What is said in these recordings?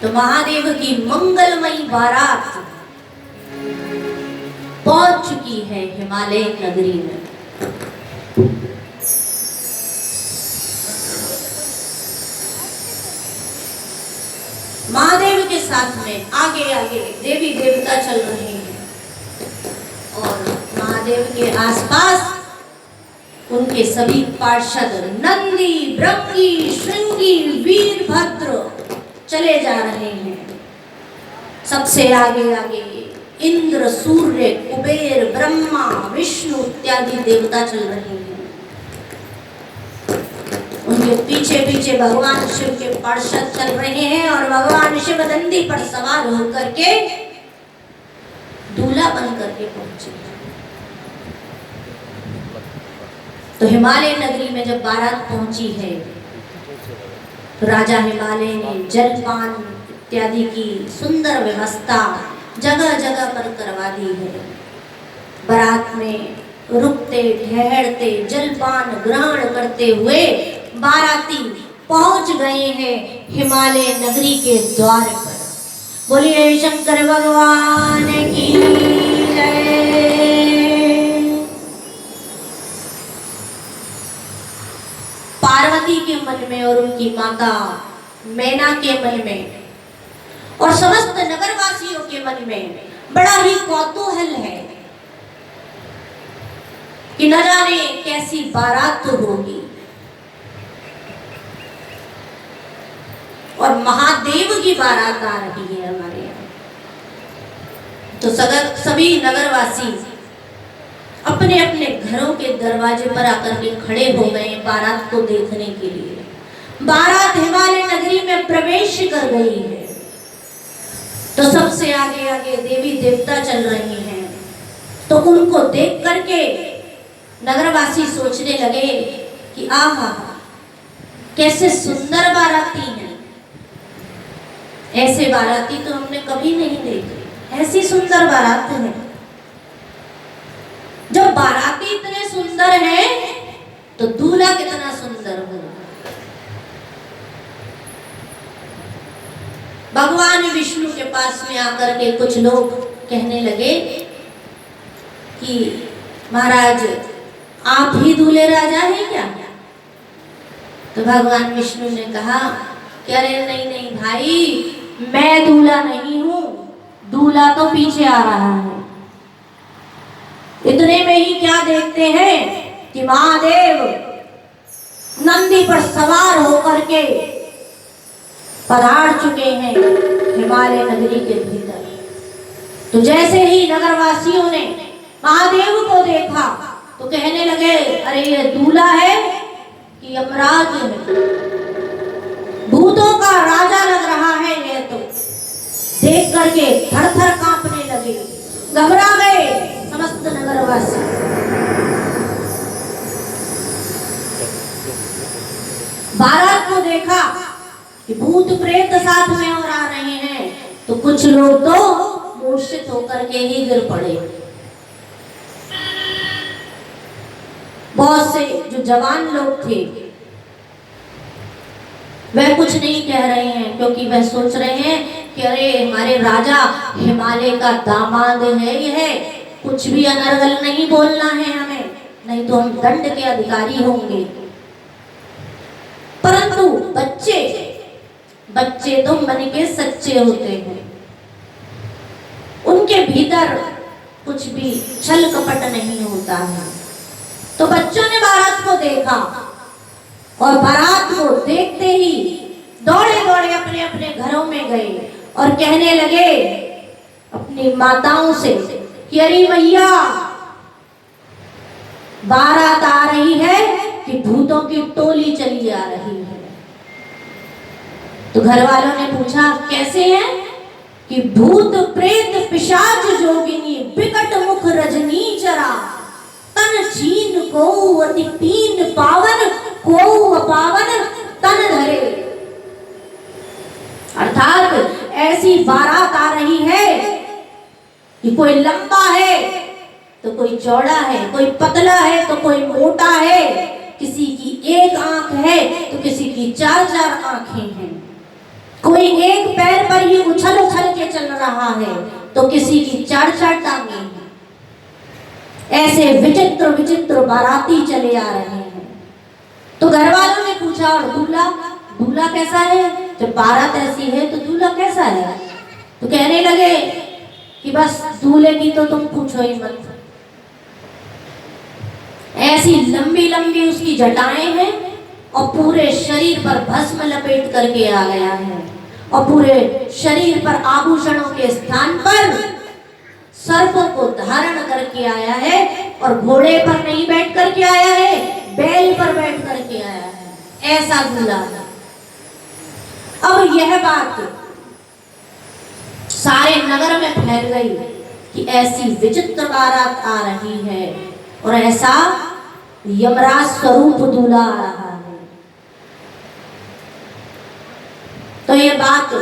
तो महादेव की मंगलमयी बारात पहुंच चुकी है हिमालय नगरी में। महादेव के साथ में आगे आगे देवी देवता चल रहे हैं और महादेव के आसपास उनके सभी पार्षद नंदी, भृंगी, श्रृंगी, वीरभद्र चले जा रहे हैं। सबसे आगे आगे इंद्र, सूर्य, कुबेर, ब्रह्मा, विष्णु इत्यादि देवता चल रहे हैं। उनके पीछे पीछे भगवान शिव के पार्षद चल रहे हैं और भगवान शिव नंदी पर सवार होकर के दूल्हा बन करके पहुंचे। तो हिमालय नगरी में जब बारात पहुंची है तो राजा हिमालय ने जलपान इत्यादि की सुंदर व्यवस्था जगह जगह पर करवा दी है। बारात में रुकते ठहरते जलपान ग्रहण करते हुए बाराती पहुंच गए हैं हिमालय नगरी के द्वार पर। बोलिए शंकर भगवान की जय। पार्वती के मन में और उनकी माता मैना के मन में और समस्त नगरवासियों के मन में बड़ा ही कौतूहल है कि न जाने कैसी बारात होगी और महादेव की बारात आ रही है हमारे यहाँ। तो सभी नगरवासी अपने अपने घरों के दरवाजे पर आकर के खड़े हो गए बारात को देखने के लिए। बारात हिमालय नगरी में प्रवेश कर गई है तो सबसे आगे आगे देवी देवता चल रहे हैं। तो उनको देख करके नगरवासी सोचने लगे कि आहा कैसे सुंदर बाराती हैं, ऐसे बाराती तो हमने कभी नहीं देखे, ऐसी सुंदर बारात है। जब बाराती इतने सुंदर हैं तो दूल्हा कितना सुंदर होगा। भगवान विष्णु के पास में आकर के कुछ लोग कहने लगे कि महाराज आप ही दूल्हे राजा हैं क्या? तो भगवान विष्णु ने कहा कि अरे नहीं नहीं भाई, मैं दूल्हा नहीं हूं, दूल्हा तो पीछे आ रहा है। इतने में ही क्या देखते हैं कि महादेव नंदी पर सवार होकर के पधार चुके हैं हिमालय नगरी के भीतर। तो जैसे ही नगरवासियों ने महादेव को देखा तो कहने लगे अरे ये दूल्हा है कि यमराज है, भूत करके थर थर कांपने लगे, घबरा गए समस्त नगरवासी। बारात को देखा कि भूत प्रेत साथ में और आ रहे हैं, तो कुछ लोग तो मूर्छित होकर के ही गिर पड़े। बहुत से जो जवान लोग थे वह कुछ नहीं कह रहे हैं, क्योंकि वह सोच रहे हैं कि अरे हमारे राजा हिमालय का दामाद है यह, कुछ भी अनर्गल नहीं बोलना है हमें, नहीं तो हम दंड के अधिकारी होंगे। परंतु बच्चे तो मन के सच्चे होते हैं, उनके भीतर कुछ भी छल कपट नहीं होता है। तो बच्चों ने बारात को देखा और बारात को देखते ही दौड़े दौड़े अपने अपने घरों में गए और कहने लगे अपनी माताओं से कि अरे मैया, बारात आ रही है कि भूतों की टोली चली आ रही है। तो घर वालों ने पूछा कैसे हैं? कि भूत प्रेत पिशाच जोगिनी बिकट मुख रजनी चरा, तन छीन को अति पीन पावन, को अपावन तन धरे। अर्थात ऐसी बारात आ रही है कि कोई लंबा है तो कोई चौड़ा है, कोई पतला है तो कोई मोटा है, किसी की एक आंख है तो किसी की चार चार आंखें हैं, कोई एक पैर पर ही उछल उछल के चल रहा है तो किसी की चार चार टांगे हैं। ऐसे विचित्र विचित्र बाराती चले आ रहे हैं। तो घर वालों ने पूछा और दूल्हा कैसा है? जब बारात ऐसी है तो दूल्हा कैसा है? तो कहने लगे कि बस दूल्हे की तो तुम पूछो ही मत, ऐसी लंबी लंबी उसकी जटाएं हैं और पूरे शरीर पर भस्म लपेट करके आ गया है और पूरे शरीर पर आभूषणों के स्थान पर सर्पों को धारण करके आया है और घोड़े पर नहीं बैठ करके आया है, बैल पर बैठ करके आया है, ऐसा दूल्हा। अब यह बात सारे नगर में फैल गई कि ऐसी विचित्र बारात आ रही है और ऐसा यमराज स्वरूप दूल्हा आ रहा है। तो यह बात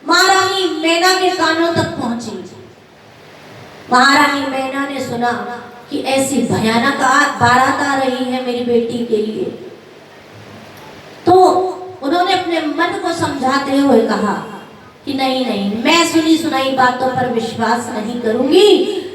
महारानी मैना के कानों तक पहुंची। महारानी मैना ने सुना कि ऐसी भयानक बारात आ रही है मेरी बेटी के लिए, तो उन्होंने अपने मन को समझाते हुए कहा कि नहीं नहीं, मैं सुनी सुनाई बातों पर विश्वास नहीं करूंगी,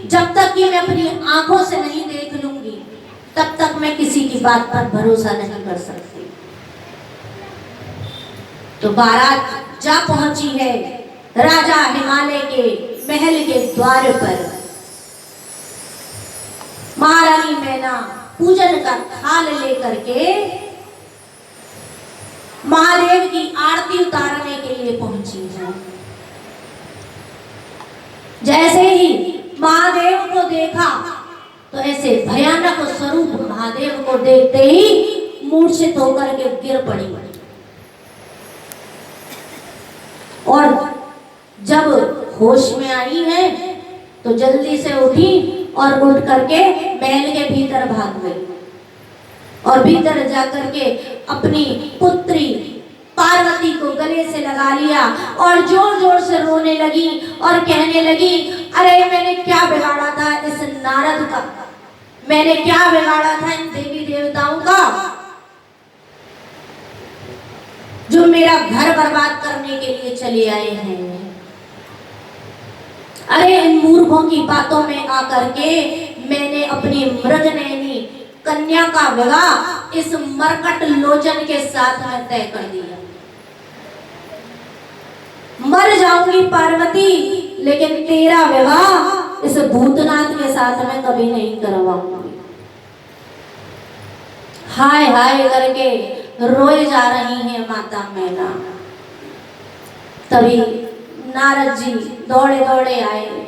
जब तक कि मैं अपनी आंखों से नहीं देख लूंगी तब तक मैं किसी की बात पर भरोसा नहीं कर सकती। तो बारात जा पहुंची है राजा हिमालय के महल के द्वार पर। महारानी मैना पूजन का थाल लेकर के महादेव की आरती उतारने के लिए पहुंची है। जैसे ही महादेव को देखा तो ऐसे भयानक स्वरूप महादेव को देखते ही मूर्छित होकर के गिर पड़ी और जब होश में आई है तो जल्दी से उठी और उठ करके महल के भीतर भाग गई और भीतर जाकर के अपनी पुत्री पार्वती को गले से लगा लिया और जोर जोर से रोने लगी और कहने लगी, अरे मैंने क्या बिगाड़ा था इस नारद का, मैंने क्या बिगाड़ा था इन देवी देवताओं का जो मेरा घर बर्बाद करने के लिए चले आए हैं। अरे इन मूर्खों की बातों में आकर के मैंने अपनी मृगनयनी कन्या का विवाह इस मरकट लोचन के साथ में तय कर दिया। मर जाऊंगी पार्वती, लेकिन तेरा विवाह इस भूतनाथ के साथ में कभी नहीं करवाऊंगी। हाय हाय करके रोए जा रही है माता मैना। तभी नारद जी दौड़े दौड़े आए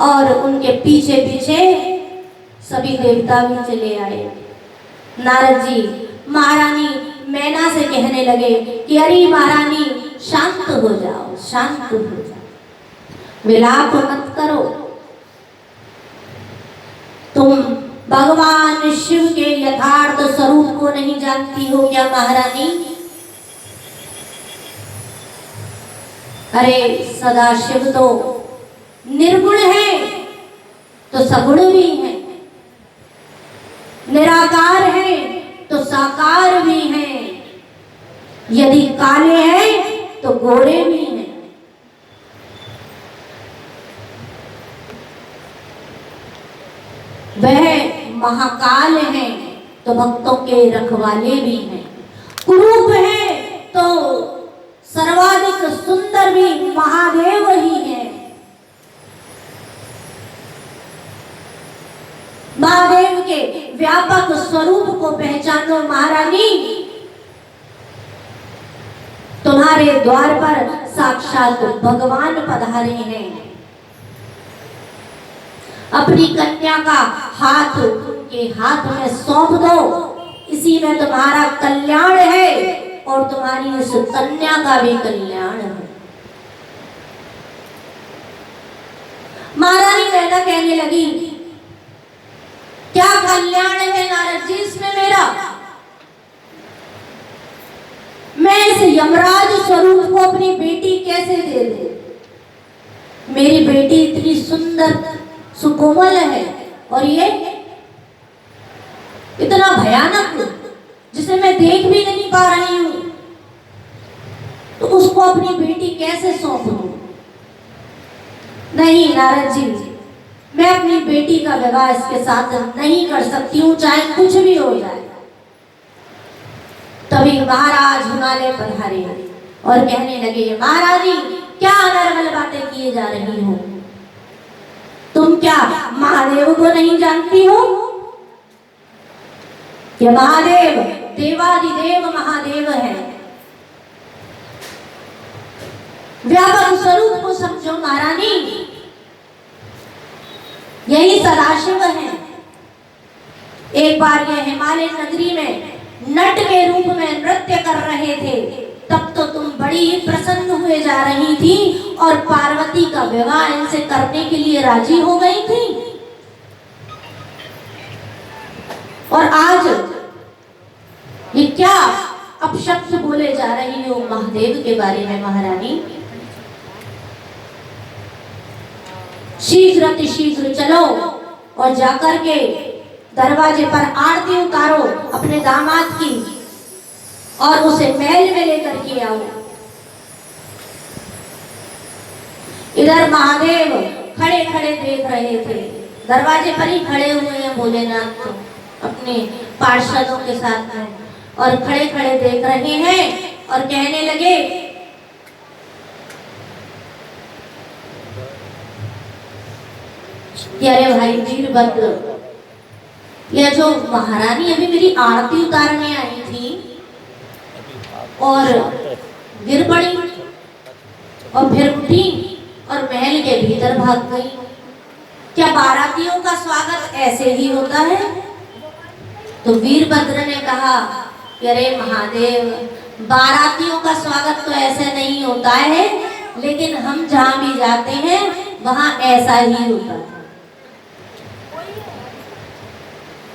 और उनके पीछे पीछे सभी देवता भी चले आए। नारद जी महारानी मैना से कहने लगे कि अरे महारानी शांत हो जाओ, शांत हो जाओ। विलाप मत करो। तुम भगवान शिव के यथार्थ स्वरूप को नहीं जानती हो क्या महारानी? अरे सदाशिव तो निर्गुण है तो सगुण भी है, निराकार है तो साकार भी है, यदि काले हैं तो गोरे भी हैं। वह महाकाल है तो भक्तों के रखवाले भी हैं, कुरूप है तो सर्वाधिक सुंदर भी महादेव ही है। महादेव के व्यापक स्वरूप को पहचानो महारानी। तुम्हारे द्वार पर साक्षात भगवान पधारे हैं। अपनी कन्या का हाथ उनके हाथ में सौंप दो, इसी में तुम्हारा कल्याण है और तुम्हारी उस कन्या का भी कल्याण है। महारानी मैना कहने लगी, क्या कल्याण है नारद जी इसमें मेरा? मैं इस यमराज स्वरूप को अपनी बेटी कैसे दे दूं? मेरी बेटी इतनी सुंदर सुकोमल है और ये इतना भयानक जिसे मैं देख भी नहीं पा रही हूं, तो उसको अपनी बेटी कैसे सौंप दूं? नहीं नारद जी, मैं अपनी बेटी का विवाह इसके साथ नहीं कर सकती हूँ, चाहे कुछ भी हो जाए। तभी महाराज हिमालय पधारे और कहने लगे, महारानी क्या अनर्गल बातें किए जा रही हो? तुम क्या महादेव को नहीं जानती हो? ये महादेव देवादिदेव महादेव है। व्यापक स्वरूप को समझो महारानी, यही सदाशिव है। एक बार ये हिमालय नगरी में नट के रूप में नृत्य कर रहे थे, तब तो तुम बड़ी ही प्रसन्न हुए जा रही थी और पार्वती का विवाह इनसे करने के लिए राजी हो गई थी। और आज ये क्या अपशब्द बोले जा रही हो महादेव के बारे में महारानी? शीघ्र अतिशीघ्र चलो और जाकर के दरवाजे पर आरती उतारो अपने दामाद की और उसे महल में लेकर के आओ। इधर महादेव खड़े खड़े देख रहे थे, दरवाजे पर ही खड़े हुए हैं भोलेनाथ तो अपने पार्षदों के साथ में, और खड़े खड़े देख रहे हैं और कहने लगे, अरे भाई वीरभद्र, यह जो महारानी अभी मेरी आरती उतारने आई थी और गिर पड़ी और फिर उठी और महल के भीतर भाग गई, क्या बारातियों का स्वागत ऐसे ही होता है? तो वीरभद्र ने कहा, अरे महादेव, बारातियों का स्वागत तो ऐसे नहीं होता है, लेकिन हम जहां भी जाते हैं वहां ऐसा ही होता है।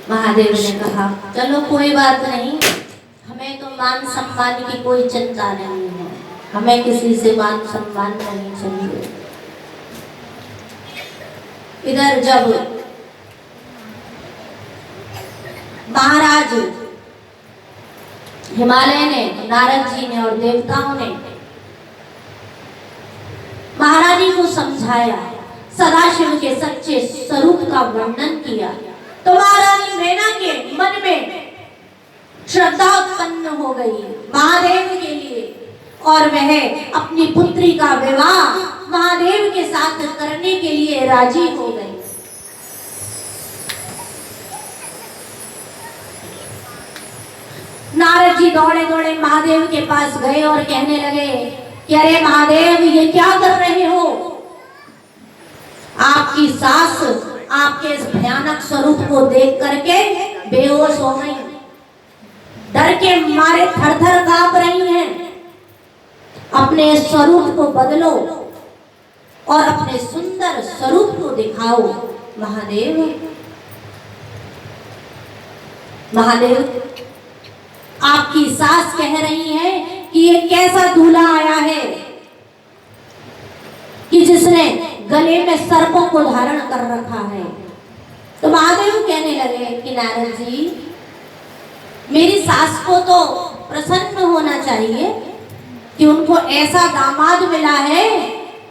महादेव ने कहा, चलो कोई बात नहीं, हमें तो मान सम्मान की कोई चिंता नहीं है, हमें किसी से मान सम्मान नहीं चाहिए। इधर जब महाराज हिमालय ने, नारद जी ने और देवताओं ने महारानी को समझाया, सदाशिव के सच्चे स्वरूप का वर्णन किया, तो महारानी मैना के मन में श्रद्धा उत्पन्न हो गई महादेव के लिए, और वह अपनी पुत्री का विवाह महादेव के साथ करने के लिए राजी हो गई। नारद जी दौड़े दौड़े महादेव के पास गए और कहने लगे कि अरे महादेव, ये क्या कर रहे हो? आपकी सास आपके इस भयानक स्वरूप को देख करके बेहोश हो गई, डर के मारे थर थर कांप रही हैं। अपने स्वरूप को बदलो। और अपने सुंदर स्वरूप को दिखाओ। महादेव, महादेव, आपकी सास कह रही है कि ये कैसा दूल्हा आया है कि जिसने गले में सर्पों को धारण कर रखा है। तो महादेव कहने लगे कि नारद जी, मेरी सास को तो प्रसन्न होना चाहिए कि उनको ऐसा दामाद मिला है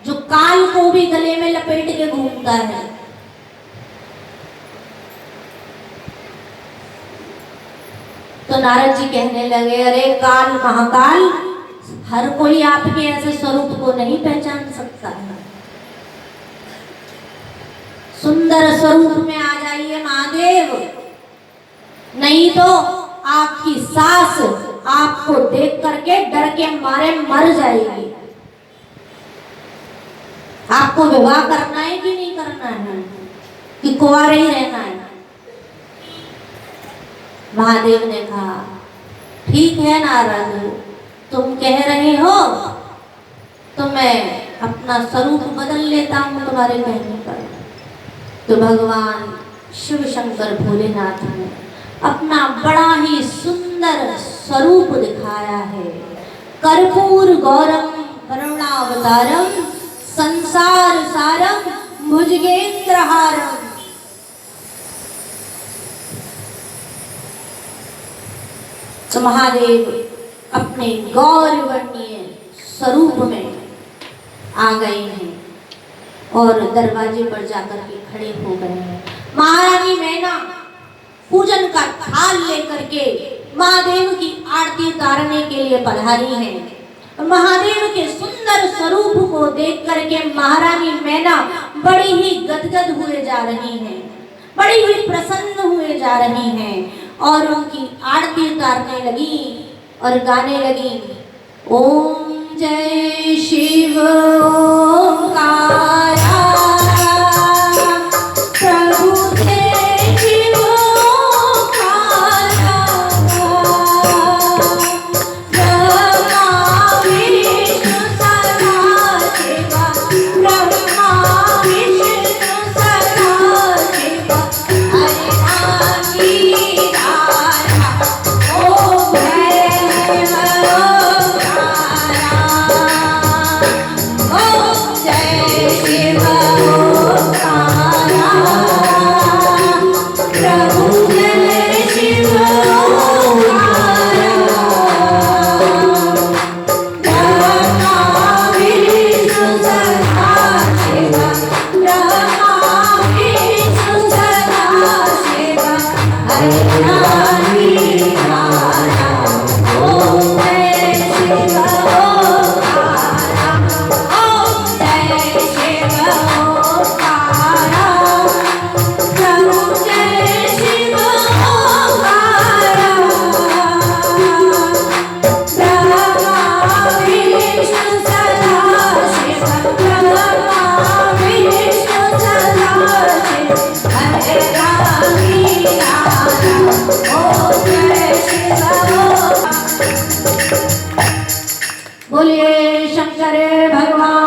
जो काल को भी गले में लपेट के घूमता है। तो नारद जी कहने लगे, अरे काल महाकाल, हर कोई आपके ऐसे स्वरूप को नहीं पहचान सकता है। सुंदर स्वरूप में आ जाइए महादेव, नहीं तो आपकी सास आपको देख करके डर के मारे मर जाएगी। आपको विवाह करना है कि नहीं करना है, कि कुंवारे ही रहना है? महादेव ने कहा, ठीक है नारद, तुम कह रहे हो तो मैं अपना स्वरूप बदल लेता हूँ तुम्हारे कहने पर। तो भगवान शिव शंकर भोलेनाथ ने अपना बड़ा ही सुंदर स्वरूप दिखाया है। कर्पूर गौरम करुणावतारम संसार सारम भुजगेंद्रहारम। तो महादेव अपने गौरवर्णीय स्वरूप में आ गए हैं और दरवाजे पर जाकर के खड़े हो गए हैं। महारानी मैना पूजन का थाल लेकर के महादेव की आरती उतारने के लिए पधारी है। महादेव के सुंदर स्वरूप को देख करके महारानी मैना बड़ी ही गदगद हुए जा रही हैं, बड़ी ही प्रसन्न हुए जा रही हैं और उनकी आरती उतारने लगी और गाने लगी, ओम जय शिव ओंकारा प्रभु जय शिव ओंकारा ब्रह्मा विष्णु सदाशिवा ब्रह्मा विष्णु सदाशिवा हरे नामी राधा ओम भैरव ओम जय शिव ओंकारा प्रभु जय शिव ओंकारा ब्रह्मा विष्णु सदाशिवा ब्रह्मा विष्णु सदाशिवा हरे नामी राधा ओम जय शिव ओंकारा ओम जय शिव ओंकारा प्रभु जय शिव ओंकारा ब्रह्मा विष्णु सदाशिवा ब्रह्मा विष्णु सदाशिवा हरे रामी राधा ओम जय शिव ओंकारा। बोलिए शंकर भगवान